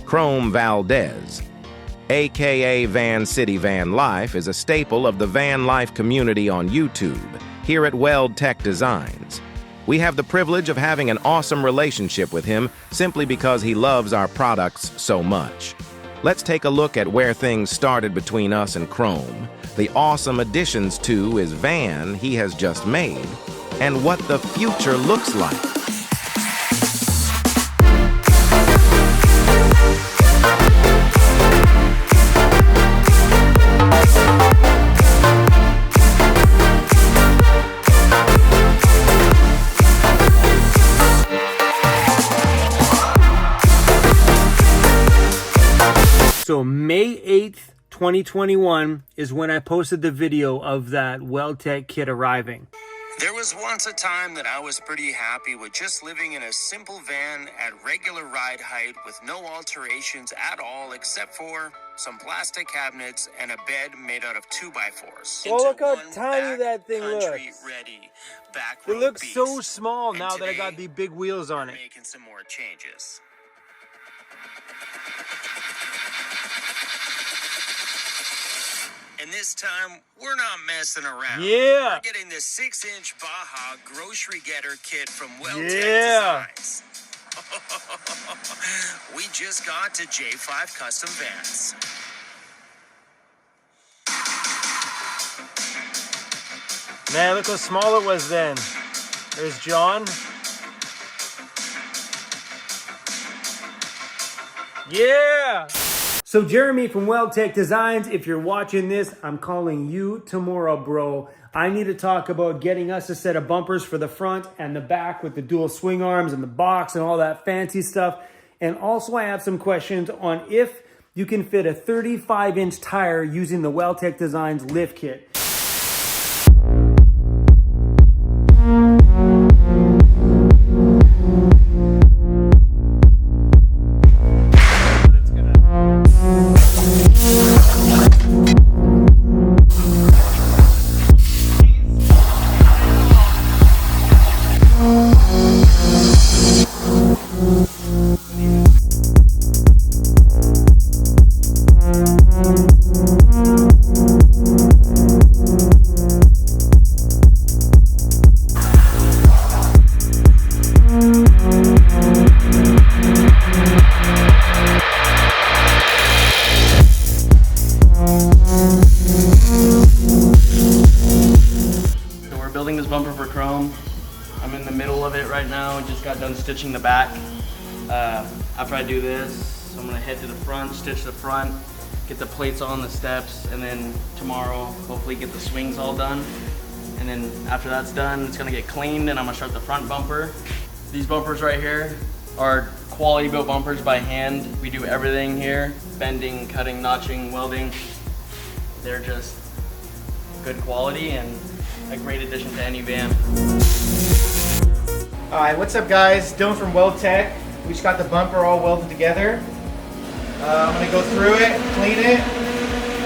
Chrome Valdez, aka Van City Van Life, is a staple of the van life community on YouTube, here at Weldtec Designs. We have the privilege of having an awesome relationship with him simply because he loves our products so much. Let's take a look at where things started between us and Chrome, the awesome additions to his van he has just made, and what the future looks like. So May 8th, 2021 is when I posted the video of that Weldtec kit arriving. There was once a time that I was pretty happy with just living in a simple van at regular ride height with no alterations at all except for some plastic cabinets and a bed made out of 2x4s. Oh, look how tiny that thing looks. It looks so small now that I got the big wheels on it. Making some more changes. And this time, we're not messing around. Yeah. We're getting the 6-inch Baja Grocery Getter kit from Weldtec Designs. We just got to J5 Custom Vans. Man, look how small it was then. There's John. Yeah! So Jeremy from Weldtec Designs, if you're watching this, I'm calling you tomorrow, bro. I need to talk about getting us a set of bumpers for the front and the back with the dual swing arms and the box and all that fancy stuff. And also I have some questions on if you can fit a 35-inch tire using the Weldtec Designs lift kit. Building this bumper for Chrome. I'm in the middle of it right now. Just got done stitching the back. After I do this, I'm gonna head to the front, stitch the front, get the plates on the steps, and then tomorrow, hopefully get the swings all done. And then after that's done, it's gonna get cleaned and I'm gonna start the front bumper. These bumpers right here are quality built bumpers by hand. We do everything here, bending, cutting, notching, welding. They're just good quality and a great addition to any van. Alright, what's up guys? Dylan from Weldtec. We just got the bumper all welded together. I'm going to go through it, clean it,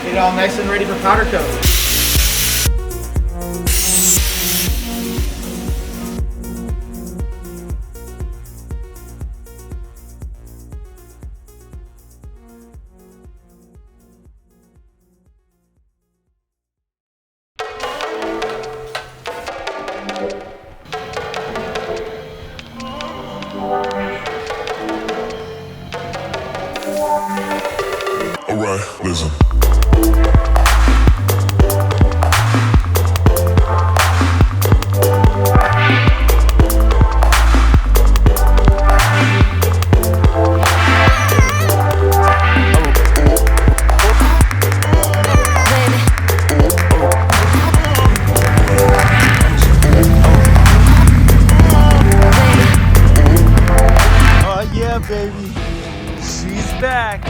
get it all nice and ready for powder coat. Alright, listen. Oh yeah, baby. She's back.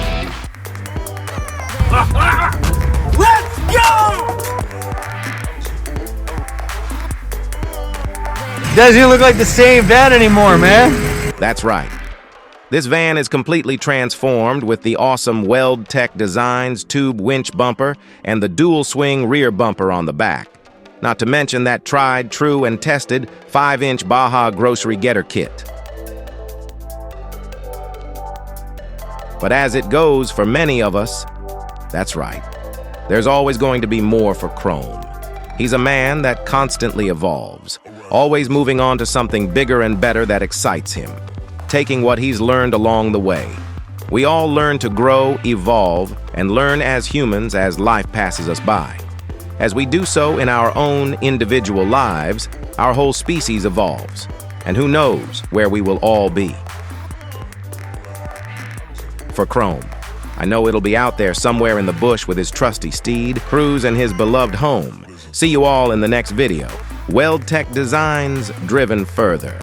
Let's go! Doesn't look like the same van anymore, man. That's right. This van is completely transformed with the awesome Weldtec Designs Tube Winch Bumper and the dual swing rear bumper on the back. Not to mention that tried, true, and tested 5-inch Baja Grocery Getter kit. But as it goes for many of us, that's right. There's always going to be more for Chrome. He's a man that constantly evolves, always moving on to something bigger and better that excites him, taking what he's learned along the way. We all learn to grow, evolve, and learn as humans as life passes us by. As we do so in our own individual lives, our whole species evolves. And who knows where we will all be. For Chrome, I know it'll be out there somewhere in the bush with his trusty steed, cruising his beloved home. See you all in the next video. Weldtec Designs, driven further.